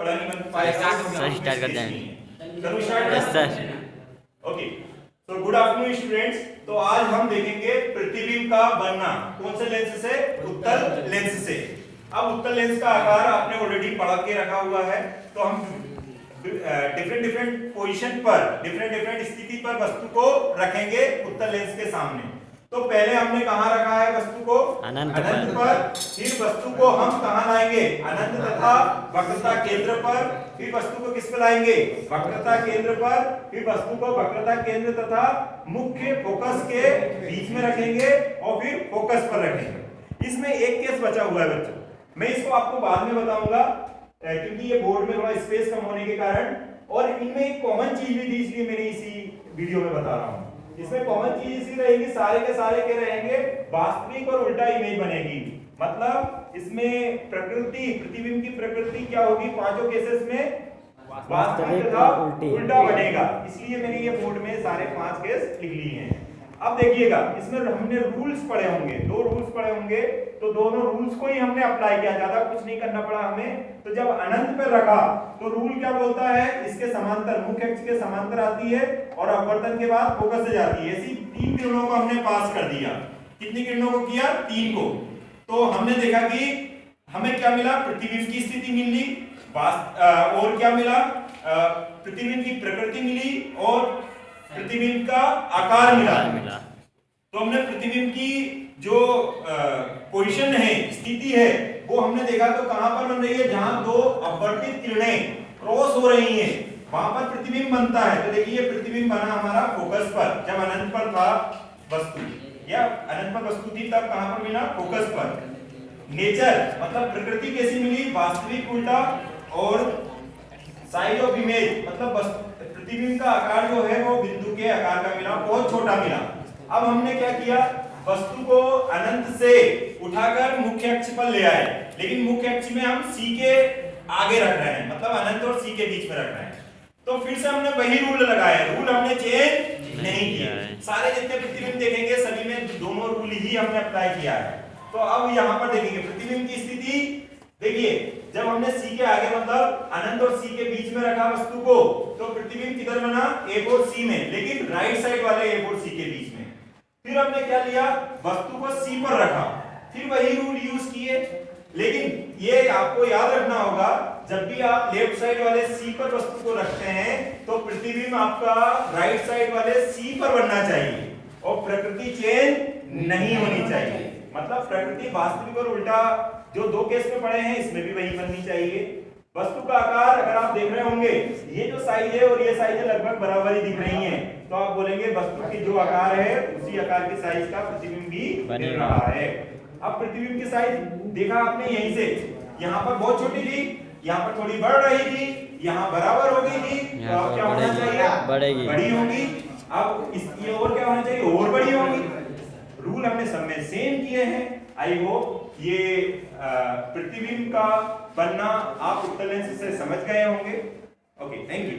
पढ़ा नहीं बन पाएगा। सर स्टार्ट करते हैं। करूँ स्टार्ट? Yes sir. ओके, तो गुड आफ्टरनून स्टूडेंट्स। तो आज हम देखेंगे प्रतिबिंब का बनना कौन से लेंस से? उत्तल लेंस से। अब उत्तल लेंस का आकार आपने ऑलरेडी पढ़ा के रखा हुआ है, तो हम डिफरेंट पोजीशन पर, डिफरेंट स्थिति पर वस्तु को रखेंगे उत्तल लेंस के सामने। तो पहले हमने कहां रखा है वस्तु को? अनंत पर। फिर वस्तु को हम कहां लाएंगे? अनंत तथा वक्रता केंद्र पर। फिर वस्तु को किस पर लाएंगे? वक्रता केंद्र पर। फिर वस्तु को वक्रता केंद्र तथा मुख्य फोकस के बीच में रखेंगे और फिर फोकस पर रखेंगे। इसमें एक केस बचा हुआ है बच्चों, मैं इसको आपको बाद में बताऊंगा क्योंकि ये बोर्ड में थोड़ा स्पेस कम होने के कारण, और इनमें एक कॉमन चीज भी थी इसलिए मैंने इसी वीडियो में बता रहा हूं। इसमें कॉमन चीज इसी रहेगी, सारे के सारे क्या रहेंगे? वास्तविक और उल्टा इमेज बनेगी। मतलब इसमें प्रकृति, प्रतिबिंब की प्रकृति क्या होगी? पांचों केसेस में वास्तविक तथा उल्टा बनेगा, इसलिए मैंने ये बोर्ड में सारे 5 केस लिख लिए हैं। अब देखिएगा, इसमें हमने रूल्स पढ़े होंगे, 2 रूल्स पढ़े होंगे, तो दोनों रूल्स को ही हमने अप्लाई किया, ज्यादा कुछ नहीं करना पड़ा हमें। तो जब अनंत पे रखा तो रूल क्या बोलता है? इसके समांतर, मुख्य अक्ष के समांतर आती है और अपवर्तन के बाद फोकस से जाती है। ऐसी 3 किरणों को हमने पास कर दिया। कितनी किरणों को किया? 3 को। तो हमने देखा कि हमें क्या मिला? प्रतिबिंब की स्थिति मिली, और क्या मिला? प्रतिबिंब की प्रकृति मिली और प्रतिबिंब का आकार मिला। तो हमने प्रतिबिंब की जो पोजीशन है, स्थिति है, वो हमने देखा तो कहां पर बन रही है? जहां 2 अपवर्तित किरणें क्रॉस हो रही हैं वहां पर प्रतिबिंब बनता है। तो देखिए प्रतिबिंब बना हमारा फोकस पर, जब अनंत पर था वस्तु, या अनंत पर वस्तु थी तब कहां पर मिला? फोकस पर। नेचर मतलब प्रकृति कैसी मिली? वास्तविक उल्टा। और साइज ऑफ इमेज मतलब प्रतिबिंब का आकार जो है वो बिंदु के आकार का मिला, बहुत छोटा मिला। अब हमने क्या किया? वस्तु को अनंत से उठाकर मुख्य अक्ष पर ले आए, लेकिन मुख्य अक्ष में हम C के आगे रख रहे हैं, मतलब अनंत और C के बीच में रख रहे हैं। तो फिर से हमने वही रूल लगाया, रूल हमने चेंज नहीं किया। सारे जितने प्रतिबिंब देखेंगे सभी में दोनों रूल ही हमने अप्लाई किया है। तो अब यहाँ पर देखेंगे प्रतिबिंब की स्थिति। देखिए, जब हमने C के आगे मतलब अनंत और C के बीच में रखा वस्तु को, तो प्रतिबिंब किधर बना? A और C में, लेकिन राइट साइड वाले A और C के बीच में। फिर हमने क्या लिया? वस्तु को C पर रखा, फिर वही रूल यूज किए। लेकिन ये आपको याद रखना होगा, जब भी आप लेफ्ट साइड वाले C पर वस्तु को रखते हैं तो प्रतिबिंब आपका राइट साइड वाले C पर बनना चाहिए और प्रकृति चेंज नहीं होनी चाहिए। मतलब प्रकृति वास्तविक और उल्टा जो 2 केस में पढ़े हैं इसमें भी वही बननी चाहिए। वस्तु का आकार अगर आप देख रहे होंगे, ये जो साइज है और ये साइज है लगभग बराबर ही दिख रही हैं, तो आप बोलेंगे वस्तु की जो आकार है उसी आकार के साइज का प्रतिबिंब भी बन रहा है। अब प्रतिबिंब की साइज देखा आपने, यहीं से यहाँ पर बहुत छोटी थी, यहाँ पर थोड़ी बढ़ रही थी, यहाँ बराबर हो गई थी, तो अब क्या होना चाहिए? बढ़ेगी, बड़ी होगी। अब ये और क्या होना चाहिए? और बड़ी होगी। रूल हमने सब में सेम किए हैं। आई होप ये प्रतिबिंब का बनना आप उत्तल लेंस से समझ गए होंगे। Okay, thank you.